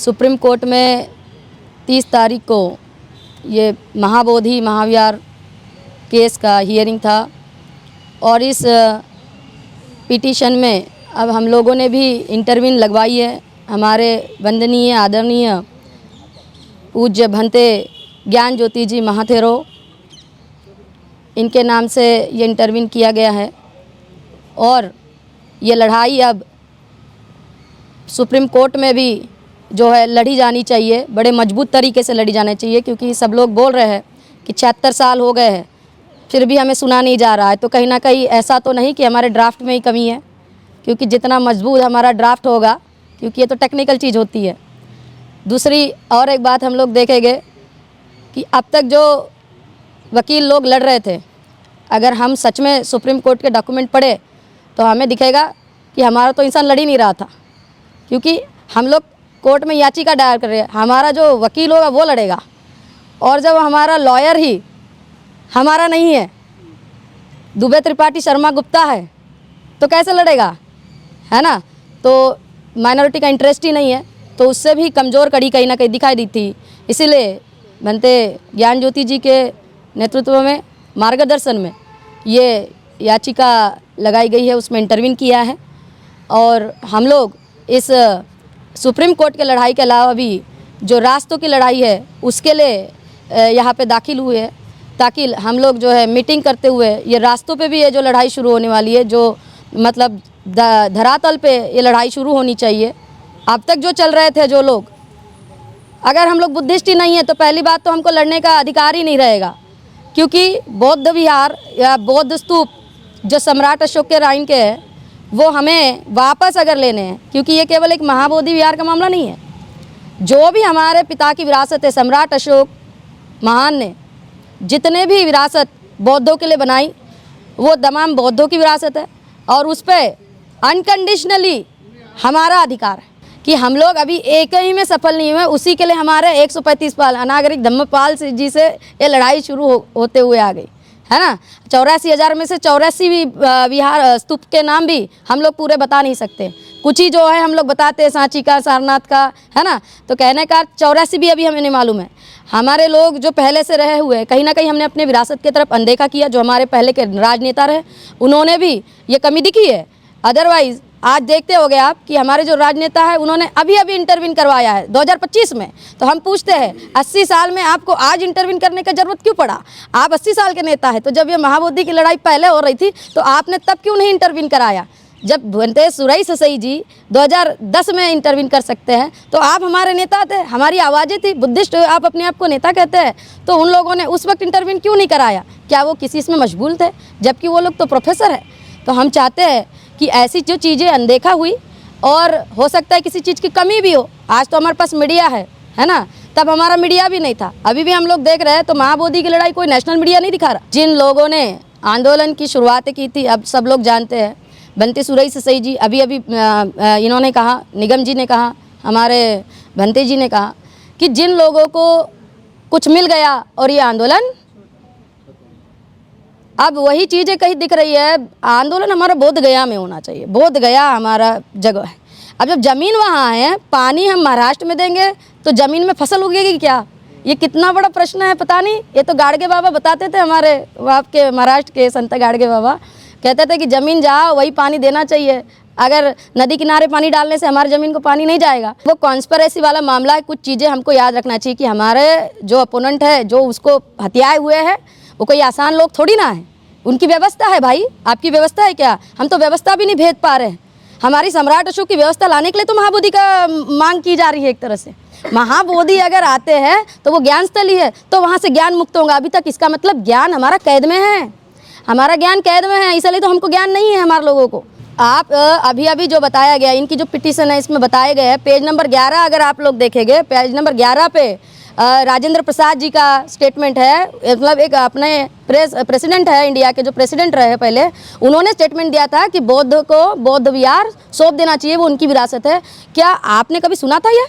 Supreme court में 30 तारीख को ये महाबोधि महाविहार केस का हियरिंग था और इस पिटीशन में अब हम लोगों ने भी इंटरव्यून लगवाई है। हमारे वंदनीय आदरणीय पूज्य भंते ज्ञान ज्योति जी महाथेरो, इनके नाम से ये इंटरव्यून किया गया है और ये लड़ाई अब सुप्रीम कोर्ट में भी जो है लड़ी जानी चाहिए, बड़े मजबूत तरीके से लड़ी जानी चाहिए, क्योंकि सब लोग बोल रहे हैं कि 76 साल हो गए हैं फिर भी हमें सुना नहीं जा रहा है। तो कहीं ना कहीं ऐसा तो नहीं कि हमारे ड्राफ्ट में ही कमी है, क्योंकि जितना मजबूत हमारा ड्राफ्ट होगा, क्योंकि ये तो टेक्निकल चीज़ होती है। दूसरी और एक बात हम लोग देखेंगे कि अब तक जो वकील लोग लड़ रहे थे, अगर हम सच में सुप्रीम कोर्ट के डॉक्यूमेंट पढ़े तो हमें दिखेगा कि हमारा तो इंसान लड़ ही नहीं रहा था, क्योंकि हम लोग कोर्ट में याचिका दायर कर रहे हैं, हमारा जो वकील होगा वो लड़ेगा। और जब हमारा लॉयर ही हमारा नहीं है, दुबे त्रिपाठी शर्मा गुप्ता है, तो कैसे लड़ेगा, है ना। तो माइनॉरिटी का इंटरेस्ट ही नहीं है, तो उससे भी कमज़ोर कड़ी कहीं ना कहीं दिखाई दी थी। इसीलिए बनते ज्ञान ज्योति जी के नेतृत्व में, मार्गदर्शन में ये याचिका लगाई गई है, उसमें इंटरव्यून किया है। और हम लोग इस सुप्रीम कोर्ट के लड़ाई के अलावा भी जो रास्तों की लड़ाई है उसके लिए यहाँ पे दाखिल हुए हैं, ताकि हम लोग जो है मीटिंग करते हुए ये रास्तों पे भी ये जो लड़ाई शुरू होने वाली है, जो मतलब धरातल पे ये लड़ाई शुरू होनी चाहिए। अब तक जो चल रहे थे जो लोग, अगर हम लोग बुद्धिस्ट ही नहीं है तो पहली बात तो हमको लड़ने का अधिकार ही नहीं रहेगा, क्योंकि बौद्ध विहार या बौद्ध स्तूप जो सम्राट अशोक के राइन के हैं वो हमें वापस अगर लेने हैं, क्योंकि ये केवल एक महाबोधि विहार का मामला नहीं है। जो भी हमारे पिता की विरासत है, सम्राट अशोक महान ने जितने भी विरासत बौद्धों के लिए बनाई, वो तमाम बौद्धों की विरासत है और उस पर अनकंडीशनली हमारा अधिकार है कि हम लोग अभी एक ही में सफल नहीं हुए। उसी के लिए हमारे 135 पाल अनागरिक धम्मपाल जी से ये लड़ाई शुरू होते हुए आ गई, है ना। 84,000 में से 84 भी विहार स्तूप के नाम भी हम लोग पूरे बता नहीं सकते, कुछ ही जो है हम लोग बताते हैं, सांची का, सारनाथ का, है ना। तो कहने का 84 भी अभी हमें नहीं मालूम है। हमारे लोग जो पहले से रहे हुए, कहीं ना कहीं हमने अपने विरासत की तरफ अनदेखा किया। जो हमारे पहले के राजनेता रहे उन्होंने भी ये कमी दिखी है। अदरवाइज़ आज देखते होगे आप कि हमारे जो राजनेता है उन्होंने अभी इंटरव्यून करवाया है 2025 में। तो हम पूछते हैं 80 साल में आपको आज इंटरव्यून करने का ज़रूरत क्यों पड़ा? आप 80 साल के नेता है, तो जब ये महाबोधि की लड़ाई पहले हो रही थी तो आपने तब क्यों नहीं इंटरव्यून कराया? जब भंते सुरई ससई जी 2010 में इंटरव्यून कर सकते हैं तो आप हमारे नेता थे, हमारी आवाज़ें थी। बुद्धिस्ट आप अपने आप को नेता कहते हैं, तो उन लोगों ने उस वक्त इंटरव्यून क्यों नहीं कराया? क्या वो किसी इसमें मशगूल थे? जबकि वो लोग तो प्रोफेसर है। तो हम चाहते हैं कि ऐसी जो चीज़ें अनदेखा हुई, और हो सकता है किसी चीज़ की कमी भी हो। आज तो हमारे पास मीडिया है ना, तब हमारा मीडिया भी नहीं था। अभी भी हम लोग देख रहे हैं तो महाबोधि की लड़ाई कोई नेशनल मीडिया नहीं दिखा रहा। जिन लोगों ने आंदोलन की शुरुआत की थी, अब सब लोग जानते हैं, भंते सुरई ससई जी, अभी इन्होंने कहा, निगम जी ने कहा, हमारे भंते जी ने कहा कि जिन लोगों को कुछ मिल गया और ये आंदोलन, अब वही चीज़ें कहीं दिख रही है। आंदोलन हमारा बोध गया में होना चाहिए, बोध गया हमारा जगह है। अब जब ज़मीन वहाँ है, पानी हम महाराष्ट्र में देंगे तो ज़मीन में फसल उगेगी क्या? ये कितना बड़ा प्रश्न है, पता नहीं। ये तो गाड़गे बाबा बताते थे, हमारे आपके महाराष्ट्र के संत गाड़गे बाबा कहते थे कि ज़मीन जहाँ वही पानी देना चाहिए। अगर नदी किनारे पानी डालने से हमारी ज़मीन को पानी नहीं जाएगा। वो कॉन्स्पिरेसी वाला मामला है। कुछ चीज़ें हमको याद रखना चाहिए कि हमारे जो अपोनेंट है, जो उसको हत्याए हुए हैं, वो कोई आसान लोग थोड़ी ना है। उनकी व्यवस्था है भाई, आपकी व्यवस्था है क्या? हम तो व्यवस्था भी नहीं भेद पा रहे हैं। हमारी सम्राट अशोक की व्यवस्था लाने के लिए तो महाबोधि का मांग की जा रही है। एक तरह से महाबोधि अगर आते हैं तो वो ज्ञान स्थली है, तो वहाँ से ज्ञान मुक्त होगा। अभी तक इसका मतलब ज्ञान हमारा कैद में है, हमारा ज्ञान कैद में है, इसलिए तो हमको ज्ञान नहीं है हमारे लोगों को। आप अभी जो बताया गया, इनकी जो पिटीशन है इसमें बताए गए हैं, पेज नंबर 11 अगर आप लोग देखेंगे, पेज नंबर 11 पे राजेंद्र प्रसाद जी का स्टेटमेंट है। मतलब एक अपने प्रेसिडेंट है, इंडिया के जो प्रेसिडेंट रहे पहले, उन्होंने स्टेटमेंट दिया था कि बौद्ध को बौद्ध विहार सौंप देना चाहिए, वो उनकी विरासत है। क्या आपने कभी सुना था ये?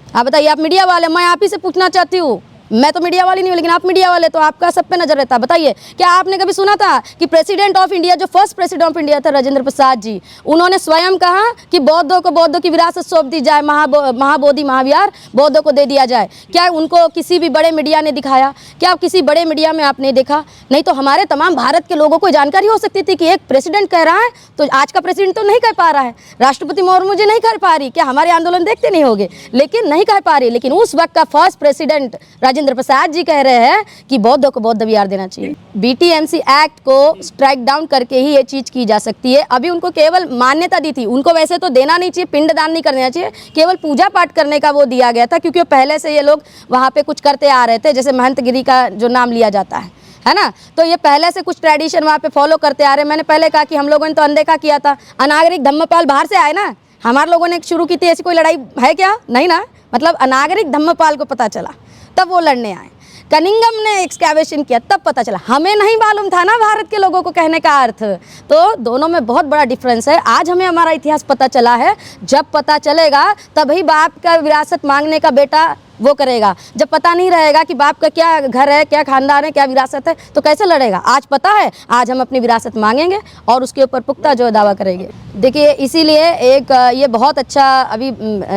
आप बताइए, आप मीडिया वाले, मैं आप ही से पूछना चाहती हूँ, मैं तो मीडिया वाली नहीं हूँ, लेकिन आप मीडिया वाले, तो आपका सब पे नजर रहता है। बताइए, क्या आपने कभी सुना था कि प्रेसिडेंट ऑफ इंडिया, जो फर्स्ट प्रेसिडेंट ऑफ इंडिया थे राजेंद्र प्रसाद जी, उन्होंने स्वयं कहा कि बौद्धों को बौद्धों की विरासत सौंप दी जाए, महाबोधि महाविहार बौद्धों को दे दिया जाए? क्या उनको किसी भी बड़े मीडिया ने दिखाया? क्या किसी बड़े मीडिया में आपने देखा? नहीं तो हमारे तमाम भारत के लोगों को जानकारी हो सकती थी कि एक प्रेसिडेंट कह रहा है, तो आज का प्रेसिडेंट तो नहीं कह पा रहा है, राष्ट्रपति मुर्मू जी नहीं कर पा रही, क्या हमारे आंदोलन देखते नहीं होंगे? लेकिन नहीं कह पा रही। लेकिन उस वक्त का फर्स्ट प्रेसिडेंट राजेंद्र प्रसाद जी कह रहे हैं कि बौद्धों को बौद्ध विहार देना चाहिए। बीटीएमसी एक्ट को स्ट्राइक डाउन करके ही ये चीज़ की जा सकती है। अभी उनको केवल मान्यता दी थी, उनको वैसे तो देना नहीं चाहिए, पिंडदान नहीं करना चाहिए, केवल पूजा पाठ करने का वो दिया गया था, क्योंकि पहले से ये लोग वहाँ पे कुछ करते आ रहे थे, जैसे महंतगिरी का जो नाम लिया जाता है ना, तो ये पहले से कुछ ट्रेडिशन वहाँ पे फॉलो करते आ रहे हैं। मैंने पहले कहा कि हम लोगों ने तो अनदेखा किया था। अनागरिक धम्मपाल बाहर से आए ना, हमारे लोगों ने शुरू की थी, ऐसी कोई लड़ाई है क्या? नहीं ना, मतलब अनागरिक धम्मपाल को पता चला तब वो लड़ने आए। कनिंगम ने एक्सकैवेशन किया तब पता चला, हमें नहीं मालूम था ना भारत के लोगों को, कहने का अर्थ। तो दोनों में बहुत बड़ा डिफरेंस है। आज हमें हमारा इतिहास पता चला है, जब पता चलेगा तभी बाप का विरासत मांगने का बेटा वो करेगा। जब पता नहीं रहेगा कि बाप का क्या घर है, क्या खानदान है, क्या विरासत है, तो कैसे लड़ेगा? आज पता है, आज हम अपनी विरासत मांगेंगे और उसके ऊपर पुख्ता जो दावा करेंगे। देखिए, इसीलिए एक ये बहुत अच्छा, अभी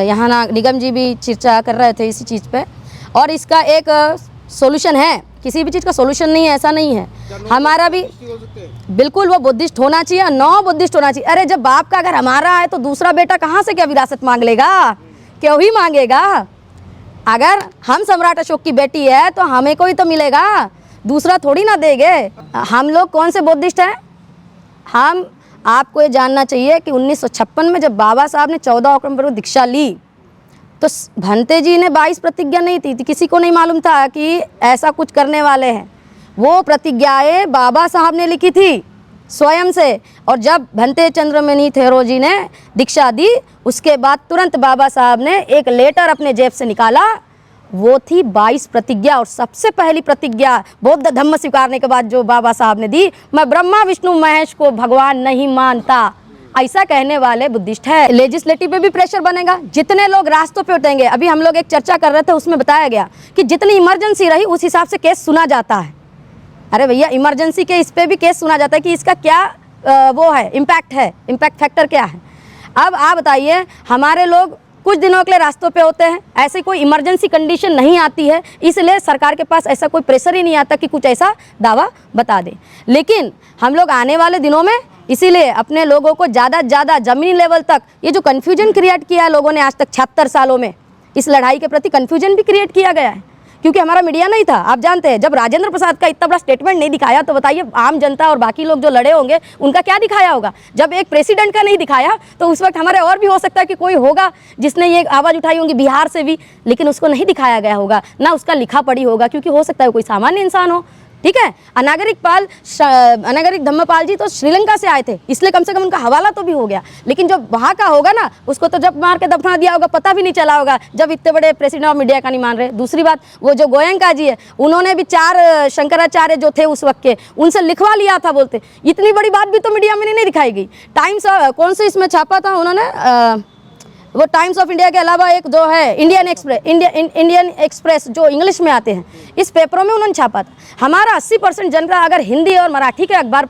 यहाँ ना निगम जी भी चर्चा कर रहे थे इसी चीज़ पे, और इसका एक सॉल्यूशन है। किसी भी चीज़ का सॉल्यूशन नहीं है, ऐसा नहीं है। हमारा भी बिल्कुल वो बुद्धिस्ट होना चाहिए, नौ बुद्धिस्ट होना चाहिए। अरे जब बाप का घर हमारा है तो दूसरा बेटा कहाँ से क्या विरासत मांग लेगा? क्यों ही मांगेगा? अगर हम सम्राट अशोक की बेटी है तो हमें कोई तो मिलेगा, दूसरा थोड़ी ना देंगे। हम लोग कौन से बुद्धिस्ट हैं? हम आपको ये जानना चाहिए कि 1956 में जब बाबा साहब ने 14 अक्टूबर को दीक्षा ली, तो भंते जी ने 22 प्रतिज्ञा नहीं थी, किसी को नहीं मालूम था कि ऐसा कुछ करने वाले हैं। वो प्रतिज्ञाएं बाबा साहब ने लिखी थी स्वयं से, और जब भंते चंद्रमणि थेरो जी ने दीक्षा दी, उसके बाद तुरंत बाबा साहब ने एक लेटर अपने जेब से निकाला, वो थी 22 प्रतिज्ञा। और सबसे पहली प्रतिज्ञा बौद्ध धर्म स्वीकारने के बाद जो बाबा साहब ने दी, मैं ब्रह्मा विष्णु महेश को भगवान नहीं मानता, ऐसा कहने वाले बुद्धिस्ट है। लेजिस्लेटिव पे भी प्रेशर बनेगा, जितने लोग रास्तों पे उठेंगे। अभी हम लोग एक चर्चा कर रहे थे, उसमें बताया गया कि जितनी इमरजेंसी रही उस हिसाब से केस सुना जाता है। अरे भैया, इमरजेंसी के इस पे भी केस सुना जाता है कि इसका क्या वो है, इम्पैक्ट है, इम्पैक्ट फैक्टर क्या है। अब आप बताइए, हमारे लोग कुछ दिनों के लिए रास्तों पे होते हैं, ऐसी कोई इमरजेंसी कंडीशन नहीं आती है, इसलिए सरकार के पास ऐसा कोई प्रेशर ही नहीं आता कि कुछ ऐसा दावा बता दे। लेकिन हम लोग आने वाले दिनों में इसीलिए अपने लोगों को ज़्यादा से ज़्यादा ज़मीनी लेवल तक, ये जो कन्फ्यूजन क्रिएट किया है लोगों ने आज तक 76 सालों में, इस लड़ाई के प्रति कन्फ्यूजन भी क्रिएट किया गया है, क्योंकि हमारा मीडिया नहीं था। आप जानते हैं, जब राजेंद्र प्रसाद का इतना बड़ा स्टेटमेंट नहीं दिखाया, तो बताइए आम जनता और बाकी लोग जो लड़े होंगे उनका क्या दिखाया होगा। जब एक प्रेसिडेंट का नहीं दिखाया, तो उस वक्त हमारे और भी हो सकता है कि कोई होगा जिसने ये आवाज़ उठाई होगी बिहार से भी, लेकिन उसको नहीं दिखाया गया होगा, ना उसका लिखा पढ़ी होगा, क्योंकि हो सकता है कोई सामान्य इंसान हो। ठीक है, अनागरिक धम्मपाल जी तो श्रीलंका से आए थे, इसलिए कम से कम उनका हवाला तो भी हो गया। लेकिन जो वहाँ का होगा ना, उसको तो जब मार के दफना दिया होगा, पता भी नहीं चला होगा, जब इतने बड़े प्रेसिडेंट ऑफ मीडिया का नहीं मान रहे। दूसरी बात, वो जो गोयंका जी है, उन्होंने भी 4 शंकराचार्य जो थे उस वक्त के, उनसे लिखवा लिया था, बोलते इतनी बड़ी बात भी तो मीडिया में नहीं दिखाई गई। टाइम्स कौन से इसमें छापा था उन्होंने, वो टाइम्स ऑफ इंडिया के अलावा एक जो है इंडियन एक्सप्रेस जो इंग्लिश में आते हैं, इस पेपरों में उन्होंने छापा था। हमारा 80% जनता अगर हिंदी और मराठी के अखबार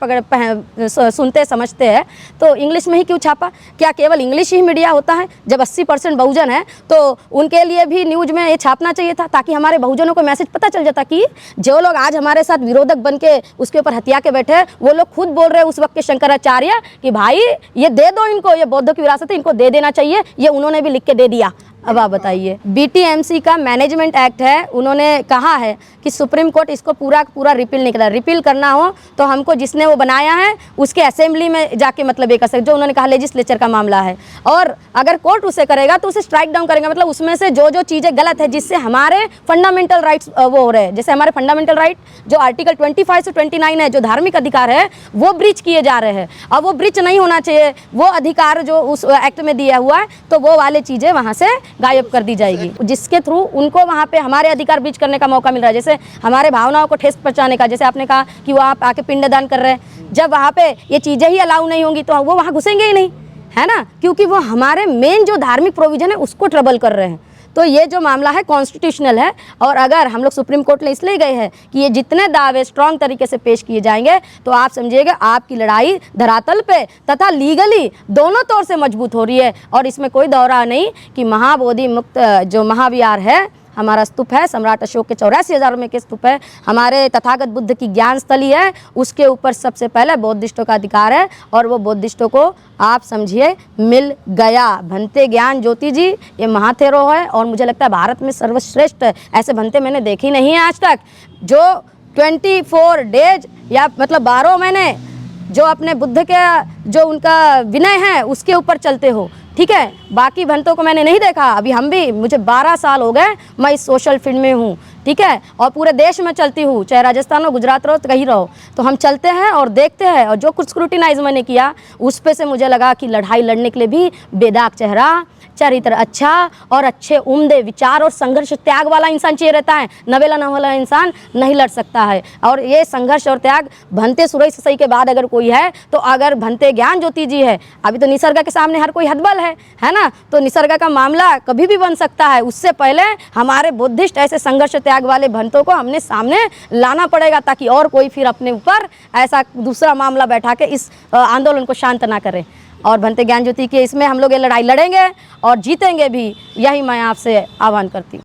सुनते समझते हैं, तो इंग्लिश में ही क्यों छापा? क्या केवल इंग्लिश ही मीडिया होता है? जब 80% बहुजन है तो उनके लिए भी न्यूज़ में ये छापना चाहिए था, ताकि हमारे बहुजनों को मैसेज पता चल जाता कि जो लोग आज हमारे साथ विरोधक बन के उसके ऊपर हथिया के बैठे, वो लोग खुद बोल रहे हैं उस वक्त के शंकराचार्य कि भाई ये दे दो इनको, ये बौद्धों की विरासत है, इनको दे देना चाहिए। ये उन्होंने भी लिख के दे दिया। अब आप बताइए, बीटीएमसी का मैनेजमेंट एक्ट है, उन्होंने कहा है कि सुप्रीम कोर्ट इसको पूरा रिपील नहीं करा। रिपील करना हो तो हमको जिसने वो बनाया है उसके असेंबली में जाके मतलब ये कर सकते, जो उन्होंने कहा लेजिस्लेचर का मामला है, और अगर कोर्ट उसे करेगा तो उसे स्ट्राइक डाउन करेंगे। मतलब उसमें से जो चीज़ें गलत है, जिससे हमारे फंडामेंटल राइट्स वो हो रहे हैं, जैसे हमारे फंडामेंटल राइट जो आर्टिकल 25 से 29 है, जो धार्मिक अधिकार है, वो ब्रीच किए जा रहे हैं। अब वो ब्रीच नहीं होना चाहिए, वो अधिकार जो उस एक्ट में दिया हुआ है, तो वो वाले चीज़ें वहाँ से गायब कर दी जाएगी, जिसके थ्रू उनको वहाँ पे हमारे अधिकार ब्रीच करने का मौका मिल रहा है। जैसे हमारे भावनाओं को ठेस पहुँचाने का, जैसे आपने कहा कि वो आप आके पिंडदान कर रहे हैं, जब वहाँ पे ये चीज़ें ही अलाउ नहीं होंगी तो वो वहाँ घुसेंगे ही नहीं, है ना, क्योंकि वो हमारे मेन जो धार्मिक प्रोविजन है उसको ट्रबल कर रहे हैं। तो ये जो मामला है कॉन्स्टिट्यूशनल है, और अगर हम लोग सुप्रीम कोर्ट में इसलिए गए हैं कि ये जितने दावे स्ट्रॉन्ग तरीके से पेश किए जाएंगे तो आप समझिएगा आपकी लड़ाई धरातल पे तथा लीगली दोनों तौर से मजबूत हो रही है। और इसमें कोई दौरा नहीं कि महाबोधि मुक्त जो महाविहार है, हमारा स्तूप है, सम्राट अशोक के 84,000 में के स्तूप है, हमारे तथागत बुद्ध की ज्ञान स्थली है, उसके ऊपर सबसे पहले बौद्धिस्टों का अधिकार है और वो बौद्धिस्टों को आप समझिए मिल गया। भंते ज्ञान ज्योति जी ये महाथेरो है और मुझे लगता है भारत में सर्वश्रेष्ठ ऐसे भंते मैंने देखे नहीं है आज तक, जो 24 डेज या मतलब 12 महीने जो अपने बुद्ध के जो उनका विनय है उसके ऊपर चलते हो, ठीक है। बाकी भंतों को मैंने नहीं देखा, अभी हम भी, मुझे 12 साल हो गए मैं इस सोशल फील्ड में हूँ, ठीक है, और पूरे देश में चलती हूँ, चाहे राजस्थान हो, गुजरात रहो, तो कहीं रहो, तो हम चलते हैं और देखते हैं। और जो कुछ स्क्रूटिनाइज मैंने किया उस पे से मुझे लगा कि लड़ाई लड़ने के लिए भी बेदाग चेहरा, चरित्र अच्छा और अच्छे उम्दे विचार और संघर्ष त्याग वाला इंसान चाहिए रहता है। नवेला नवेला इंसान नहीं लड़ सकता है। और ये संघर्ष और त्याग भंते सुरई ससई के बाद अगर कोई है तो अगर भंते ज्ञान ज्योति जी है। अभी तो निसर्गा के सामने हर कोई हतबल है ना, तो निसर्गा का मामला कभी भी बन सकता है। उससे पहले हमारे बुद्धिस्ट ऐसे संघर्ष त्याग वाले भंतों को हमने सामने लाना पड़ेगा ताकि और कोई फिर अपने ऊपर ऐसा दूसरा मामला बैठा के इस आंदोलन को शांत ना करे। और भंते ज्ञान ज्योति के इसमें हम लोग ये लड़ाई लड़ेंगे और जीतेंगे भी, यही मैं आपसे आह्वान करती हूँ।